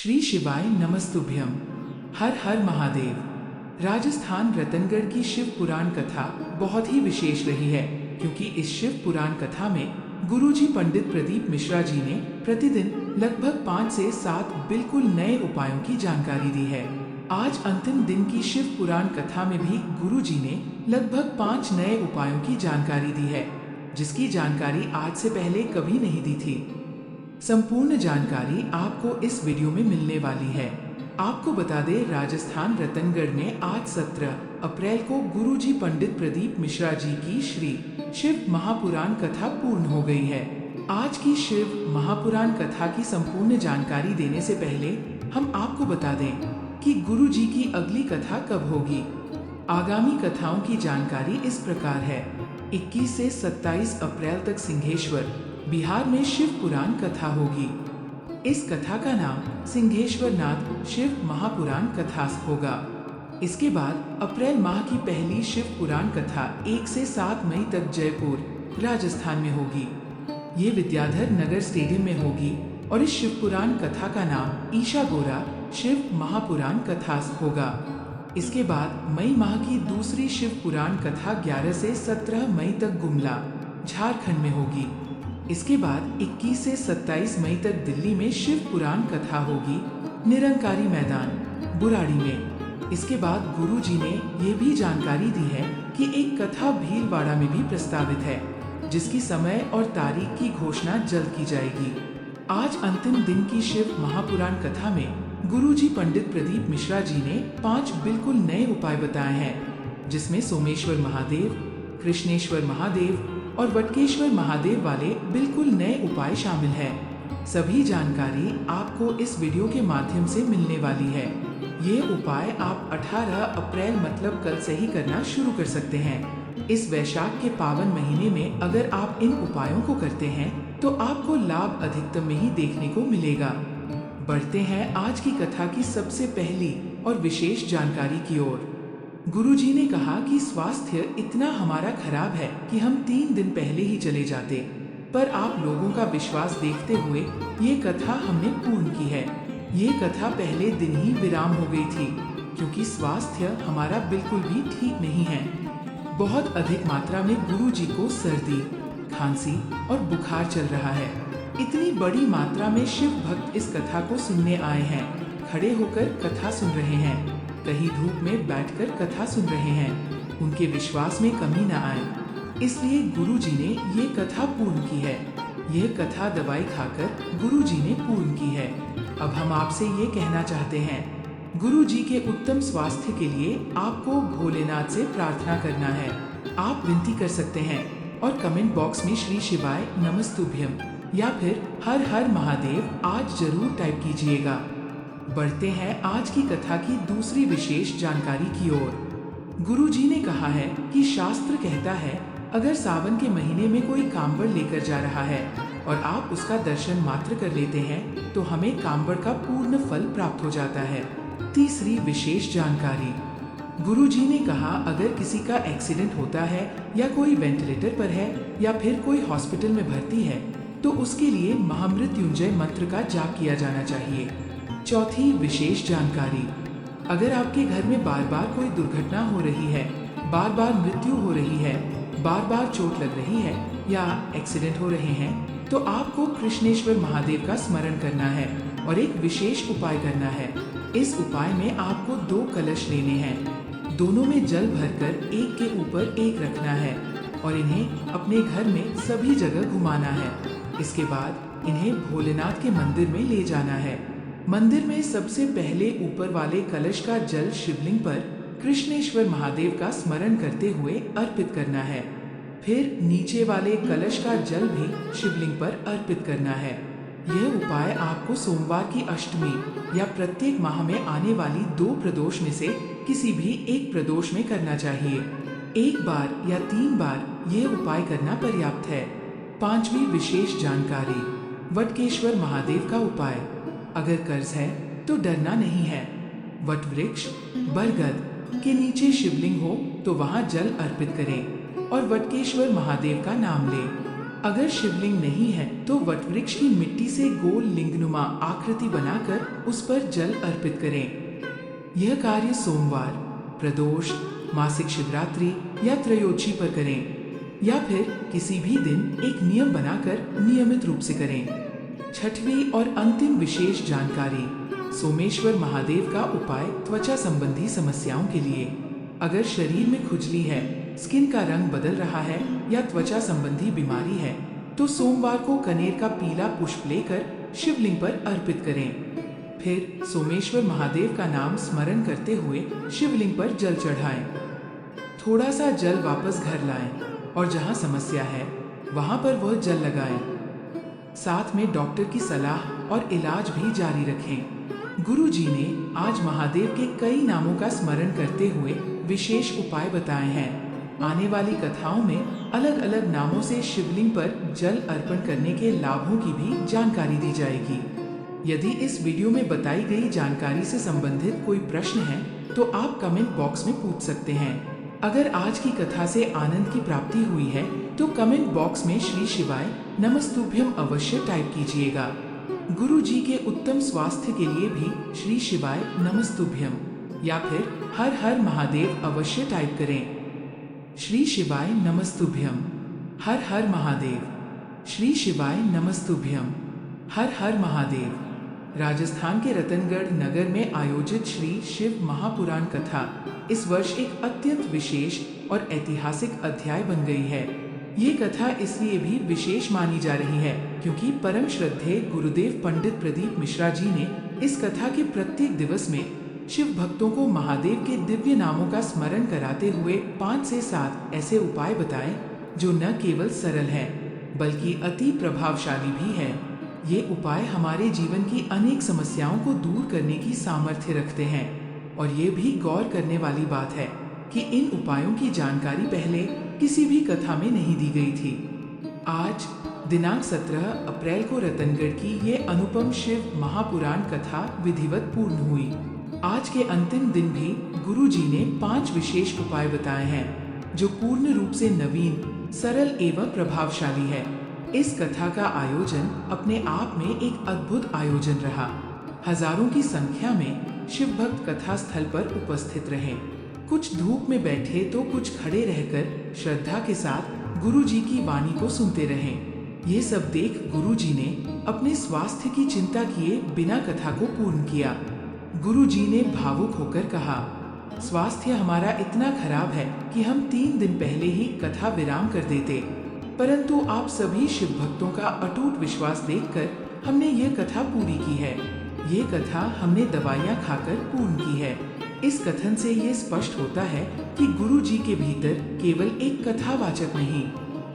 श्री शिवाय नमस्तुभ्यम। हर हर महादेव। राजस्थान रतनगढ़ की शिव पुराण कथा बहुत ही विशेष रही है, क्योंकि इस शिव पुराण कथा में गुरुजी पंडित प्रदीप मिश्रा जी ने प्रतिदिन लगभग 5 से 7 बिल्कुल नए उपायों की जानकारी दी है। आज अंतिम दिन की शिव पुराण कथा में भी गुरुजी ने लगभग 5 नए उपायों की जानकारी दी है, जिसकी जानकारी आज से पहले कभी नहीं दी थी। संपूर्ण जानकारी आपको इस वीडियो में मिलने वाली है। आपको बता दें, राजस्थान रतनगढ़ में आज 17 अप्रैल को गुरुजी पंडित प्रदीप मिश्रा जी की श्री शिव महापुराण कथा पूर्ण हो गई है। आज की शिव महापुराण कथा की संपूर्ण जानकारी देने से पहले हम आपको बता दें कि गुरुजी की अगली कथा कब होगी। आगामी कथाओं की जानकारी इस प्रकार है। 21 से 27 अप्रैल तक सिंहेश्वर बिहार में शिव पुराण कथा होगी। इस कथा का नाम सिंहेश्वर नाथ शिव महापुराण कथा होगा। इसके बाद अप्रैल माह की पहली शिव पुराण कथा 1 से 7 मई तक जयपुर राजस्थान में होगी। ये विद्याधर नगर स्टेडियम में होगी और इस शिव पुराण कथा का नाम ईशा गोरा शिव महापुराण कथा होगा। इसके बाद मई माह की दूसरी शिव पुराण कथा 11 से 17 मई तक गुमला झारखंड में होगी। इसके बाद 21 से 27 मई तक दिल्ली में शिव पुराण कथा होगी, निरंकारी मैदान बुराड़ी में। इसके बाद गुरुजी ने ये भी जानकारी दी है कि एक कथा भीलवाड़ा में भी प्रस्तावित है, जिसकी समय और तारीख की घोषणा जल्द की जाएगी। आज अंतिम दिन की शिव महापुराण कथा में गुरुजी पंडित प्रदीप मिश्रा जी ने 5 बिल्कुल नए उपाय बताए हैं, जिसमें सोमेश्वर महादेव, कृष्णेश्वर महादेव और वटकेश्वर महादेव वाले बिल्कुल नए उपाय शामिल हैं। सभी जानकारी आपको इस वीडियो के माध्यम से मिलने वाली है। ये उपाय आप 18 अप्रैल मतलब कल से ही करना शुरू कर सकते हैं। इस वैशाख के पावन महीने में अगर आप इन उपायों को करते हैं तो आपको लाभ अधिकतम में ही देखने को मिलेगा। बढ़ते हैं आज की कथा की सबसे पहली और विशेष जानकारी की ओर। गुरुजी ने कहा कि स्वास्थ्य इतना हमारा खराब है कि हम 3 दिन पहले ही चले जाते, पर आप लोगों का विश्वास देखते हुए ये कथा हमने पूर्ण की है। ये कथा पहले दिन ही विराम हो गई थी, क्योंकि स्वास्थ्य हमारा बिल्कुल भी ठीक नहीं है। बहुत अधिक मात्रा में गुरुजी को सर्दी, खांसी और बुखार चल रहा है। इतनी बड़ी मात्रा में शिव भक्त इस कथा को सुनने आए हैं, खड़े होकर कथा सुन रहे हैं, कहीं धूप में बैठकर कथा सुन रहे हैं। उनके विश्वास में कमी न आए, इसलिए गुरुजी ने ये कथा पूर्ण की है। यह कथा दवाई खाकर गुरुजी ने पूर्ण की है। अब हम आपसे ये कहना चाहते हैं, गुरुजी के उत्तम स्वास्थ्य के लिए आपको भोलेनाथ से प्रार्थना करना है। आप विनती कर सकते हैं और कमेंट बॉक्स में श्री शिवाय नमस्तुभ्यम या फिर हर हर महादेव आज जरूर टाइप कीजिएगा। बढ़ते हैं आज की कथा की दूसरी विशेष जानकारी की ओर। गुरुजी ने कहा है कि शास्त्र कहता है, अगर सावन के महीने में कोई कांवड़ लेकर जा रहा है और आप उसका दर्शन मात्र कर लेते हैं तो हमें कांवड़ का पूर्ण फल प्राप्त हो जाता है। तीसरी विशेष जानकारी। गुरुजी ने कहा, अगर किसी का एक्सीडेंट होता है या कोई वेंटिलेटर पर है या फिर कोई हॉस्पिटल में भर्ती है तो उसके लिए महामृत्युंजय मंत्र का जाप किया जाना चाहिए। चौथी विशेष जानकारी। अगर आपके घर में बार बार कोई दुर्घटना हो रही है, बार बार मृत्यु हो रही है, बार बार चोट लग रही है या एक्सीडेंट हो रहे हैं तो आपको कृष्णेश्वर महादेव का स्मरण करना है और एक विशेष उपाय करना है। इस उपाय में आपको 2 कलश लेने हैं, दोनों में जल भरकर एक के ऊपर एक रखना है और इन्हें अपने घर में सभी जगह घुमाना है। इसके बाद इन्हें भोलेनाथ के मंदिर में ले जाना है। मंदिर में सबसे पहले ऊपर वाले कलश का जल शिवलिंग पर कृष्णेश्वर महादेव का स्मरण करते हुए अर्पित करना है। फिर नीचे वाले कलश का जल भी शिवलिंग पर अर्पित करना है। यह उपाय आपको सोमवार की अष्टमी या प्रत्येक माह में आने वाली 2 प्रदोष में से किसी भी एक प्रदोष में करना चाहिए। 1 बार या 3 बार यह उपाय करना पर्याप्त है। 5वीं विशेष जानकारी। वटकेश्वर महादेव का उपाय। अगर कर्ज है तो डरना नहीं है। वट वृक्ष बरगद के नीचे शिवलिंग हो तो वहां जल अर्पित करें और वटकेश्वर महादेव का नाम लें। अगर शिवलिंग नहीं है तो वटवृक्ष की मिट्टी से गोल लिंगनुमा आकृति बनाकर उस पर जल अर्पित करें। यह कार्य सोमवार, प्रदोष, मासिक शिवरात्रि या त्रयोदशी पर करें या फिर किसी भी दिन एक नियम बनाकर नियमित रूप से करें। छठवीं और अंतिम विशेष जानकारी, सोमेश्वर महादेव का उपाय त्वचा संबंधी समस्याओं के लिए। अगर शरीर में खुजली है, स्किन का रंग बदल रहा है या त्वचा संबंधी बीमारी है तो सोमवार को कनेर का पीला पुष्प लेकर शिवलिंग पर अर्पित करें। फिर सोमेश्वर महादेव का नाम स्मरण करते हुए शिवलिंग पर जल चढ़ाएं। थोड़ा सा जल वापस घर लाएं और जहां समस्या है वहां पर वह जल लगाएं। साथ में डॉक्टर की सलाह और इलाज भी जारी रखें। गुरु जी ने आज महादेव के कई नामों का स्मरण करते हुए विशेष उपाय बताए हैं। आने वाली कथाओं में अलग अलग नामों से शिवलिंग पर जल अर्पण करने के लाभों की भी जानकारी दी जाएगी। यदि इस वीडियो में बताई गई जानकारी से संबंधित कोई प्रश्न है तो आप कमेंट बॉक्स में पूछ सकते हैं। अगर आज की कथा से आनंद की प्राप्ति हुई है तो कमेंट बॉक्स में श्री शिवाय नमस्तुभ्यम अवश्य टाइप कीजिएगा। गुरु जी के उत्तम स्वास्थ्य के लिए भी श्री शिवाय नमस्तुभ्यम या फिर हर हर महादेव अवश्य टाइप करें। श्री शिवाय नमस्तुभ्यम, हर हर महादेव। श्री शिवाय नमस्तुभ्यम, हर हर महादेव। राजस्थान के रतनगढ़ नगर में आयोजित श्री शिव महापुराण कथा इस वर्ष एक अत्यंत विशेष और ऐतिहासिक अध्याय बन गई है। ये कथा इसलिए भी विशेष मानी जा रही है क्योंकि परम श्रद्धेय गुरुदेव पंडित प्रदीप मिश्रा जी ने इस कथा के प्रत्येक दिवस में शिव भक्तों को महादेव के दिव्य नामों का स्मरण कराते हुए 5 से 7 ऐसे उपाय बताए जो न केवल सरल है बल्कि अति प्रभावशाली भी है। ये उपाय हमारे जीवन की अनेक समस्याओं को दूर करने की सामर्थ्य रखते हैं और ये भी गौर करने वाली बात है कि इन उपायों की जानकारी पहले किसी भी कथा में नहीं दी गई थी। आज दिनांक 17 अप्रैल को रतनगढ़ की ये अनुपम शिव महापुराण कथा विधिवत पूर्ण हुई। आज के अंतिम दिन भी गुरु जी ने 5 विशेष उपाय बताए हैं जो पूर्ण रूप से नवीन, सरल एवं प्रभावशाली है। इस कथा का आयोजन अपने आप में एक अद्भुत आयोजन रहा। हजारों की संख्या में शिव भक्त कथा स्थल पर उपस्थित रहे। कुछ धूप में बैठे तो कुछ खड़े रहकर श्रद्धा के साथ गुरु जी की वाणी को सुनते रहे। ये सब देख गुरु जी ने अपने स्वास्थ्य की चिंता किए बिना कथा को पूर्ण किया। गुरु जी ने भावुक होकर कहा, स्वास्थ्य हमारा इतना खराब है कि हम 3 दिन पहले ही कथा विराम कर देते, परंतु आप सभी शिव भक्तों का अटूट विश्वास देखकर हमने ये कथा पूरी की है। ये कथा हमने दवाइयाँ खाकर पूर्ण की है। इस कथन से ये स्पष्ट होता है कि गुरु जी के भीतर केवल एक कथावाचक नहीं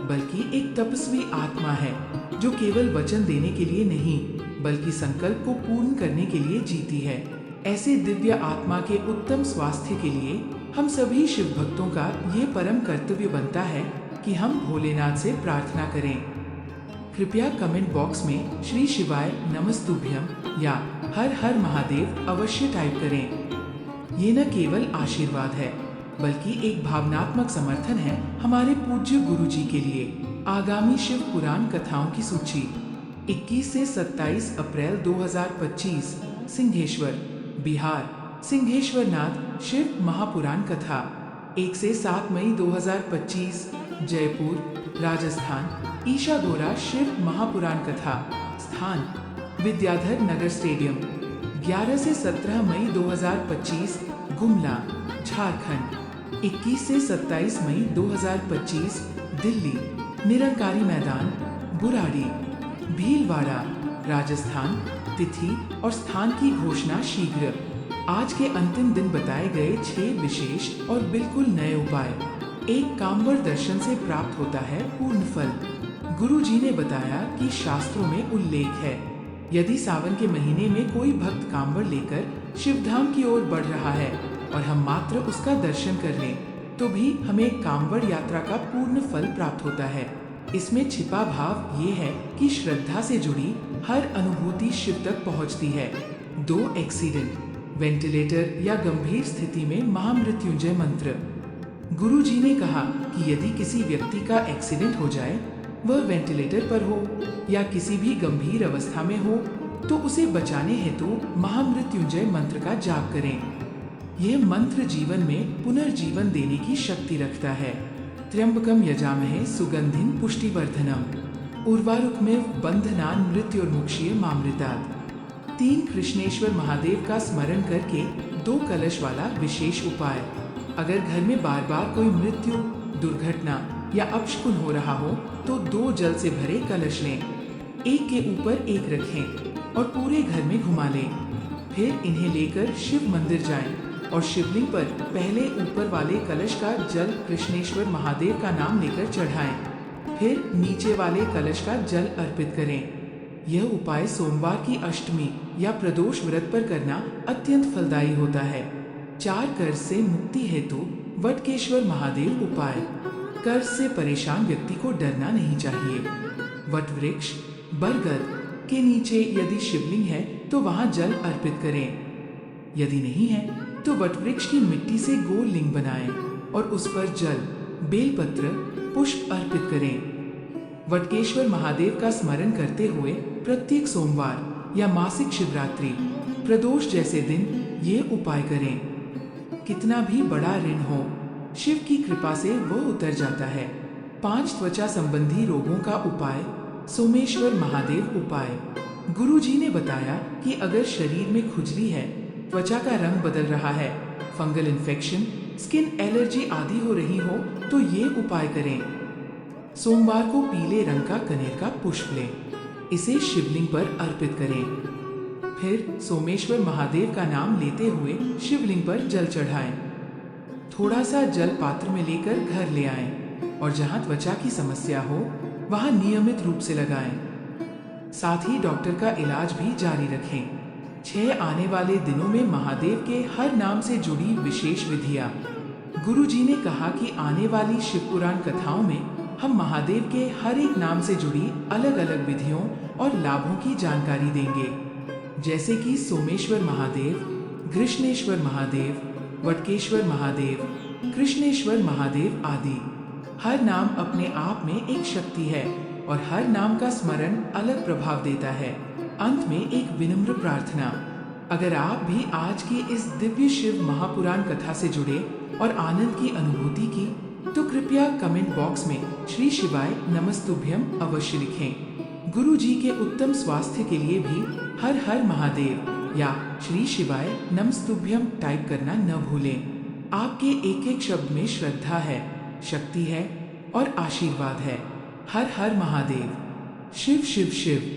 बल्कि एक तपस्वी आत्मा है जो केवल वचन देने के लिए नहीं बल्कि संकल्प को पूर्ण करने के लिए जीती है। ऐसे दिव्य आत्मा के उत्तम स्वास्थ्य के लिए हम सभी शिव भक्तों का ये परम कर्तव्य बनता है कि हम भोलेनाथ से प्रार्थना करें। कृपया कमेंट बॉक्स में श्री शिवाय नमस्तुभ्यम या हर हर महादेव अवश्य टाइप करें। ये न केवल आशीर्वाद है बल्कि एक भावनात्मक समर्थन है हमारे पूज्य गुरु जी के लिए। आगामी शिव पुराण कथाओं की सूची 21 से 27 अप्रैल 2025 सिंहेश्वर बिहार। सिंहेश्वरनाथ शिव महापुराण कथा 1 से 7 मई 2025 जयपुर राजस्थान। ईशा गोरा शिव महापुराण कथा स्थान विद्याधर नगर स्टेडियम 11 से 17 मई 2025 गुमला झारखंड। 21 से 27 मई 2025 दिल्ली निरंकारी मैदान बुराड़ी भीलवाड़ा राजस्थान। तिथि और स्थान की घोषणा शीघ्र। आज के अंतिम दिन बताए गए 6 विशेष और बिल्कुल नए उपाय। एक कांवड़ दर्शन से प्राप्त होता है पूर्ण फल। गुरु जी ने बताया कि शास्त्रों में उल्लेख है यदि सावन के महीने में कोई भक्त कांवड़ लेकर शिवधाम की ओर बढ़ रहा है और हम मात्र उसका दर्शन कर लें तो भी हमें कांवड़ यात्रा का पूर्ण फल प्राप्त होता है। इसमें छिपा भाव ये है कि श्रद्धा से जुड़ी हर अनुभूति शिव तक पहुंचती है। 2 एक्सीडेंट, वेंटिलेटर या गंभीर स्थिति में महामृत्युंजय मंत्र। गुरु जी ने कहा कि यदि किसी व्यक्ति का एक्सीडेंट हो जाए वह वेंटिलेटर पर हो या किसी भी गंभीर अवस्था में हो, तो उसे बचाने हेतु महामृत्युंजय मंत्र का जाप करें। यह मंत्र जीवन में पुनर्जीवन देने की शक्ति रखता है। त्र्यंबकम यजामहे सुगंधिं पुष्टिवर्धनम उर्वारुकमेव बंधनान् मृत्युर्मुक्षीय मामृतात्। 3 कृष्णेश्वर महादेव का स्मरण करके 2 कलश वाला विशेष उपाय। अगर घर में बार बार कोई मृत्यु, दुर्घटना या अपशकुन हो रहा हो तो 2 जल से भरे कलश लें, एक के ऊपर एक रखें और पूरे घर में घुमा लें। फिर इन्हें लेकर शिव मंदिर जाएं और शिवलिंग पर पहले ऊपर वाले कलश का जल कृष्णेश्वर महादेव का नाम लेकर चढ़ाएं। फिर नीचे वाले कलश का जल अर्पित करें। यह उपाय सोमवार की अष्टमी या प्रदोष व्रत पर करना अत्यंत फलदायी होता है। 4 कर्ज से मुक्ति हेतु वटकेश्वर महादेव उपाय। कर्ज से परेशान व्यक्ति को डरना नहीं चाहिए। वट वृक्ष, बरगद के नीचे यदि शिवलिंग है तो वहां जल अर्पित करें। यदि नहीं है तो वट वृक्ष की मिट्टी से गोल लिंग बनाएं और उस पर जल, बेलपत्र, पुष्प अर्पित करें। वटकेश्वर महादेव का स्मरण करते हुए प्रत्येक सोमवार या मासिक शिवरात्रि, प्रदोष जैसे दिन ये उपाय करें। कितना भी बड़ा ऋण हो, शिव की कृपा से वो उतर जाता है। 5 त्वचा संबंधी रोगों का उपाय। सोमेश्वर महादेव उपाय। गुरुजी ने बताया कि अगर शरीर में खुजली है, त्वचा का रंग बदल रहा है, फंगल इन्फेक्शन, स्किन एलर्जी आदि हो रही हो तो ये उपाय करें। सोमवार को पीले रंग का कनेर का पुष्प लें, इसे शिवलिंग पर अर्पित करें। फिर सोमेश्वर महादेव का नाम लेते हुए शिवलिंग पर जल चढ़ाएं। थोड़ा सा जल पात्र में लेकर घर ले आएं और जहां त्वचा की समस्या हो वहां नियमित रूप से लगाएं। साथ ही डॉक्टर का इलाज भी जारी रखें। 6 आने वाले दिनों में महादेव के हर नाम से जुड़ी विशेष विधियां। गुरुजी ने कहा कि आने वाली शिव पुराण कथाओं में हम महादेव के हर एक नाम से जुड़ी अलग अलग विधियों और लाभों की जानकारी देंगे, जैसे कि सोमेश्वर महादेव, घृष्णेश्वर महादेव, वटकेश्वर महादेव, कृष्णेश्वर महादेव आदि। हर नाम अपने आप में एक शक्ति है और हर नाम का स्मरण अलग प्रभाव देता है। अंत में एक विनम्र प्रार्थना, अगर आप भी आज की इस दिव्य शिव महापुराण कथा से जुड़े और आनंद की अनुभूति की तो कृपया कमेंट बॉक्स में श्री शिवाय नमस्तुभ्यम अवश्य लिखें। गुरु जी के उत्तम स्वास्थ्य के लिए भी हर हर महादेव या श्री शिवाय नमस्तुभ्यम टाइप करना न भूलें। आपके एक एक शब्द में श्रद्धा है, शक्ति है और आशीर्वाद है। हर हर महादेव। शिव शिव शिव।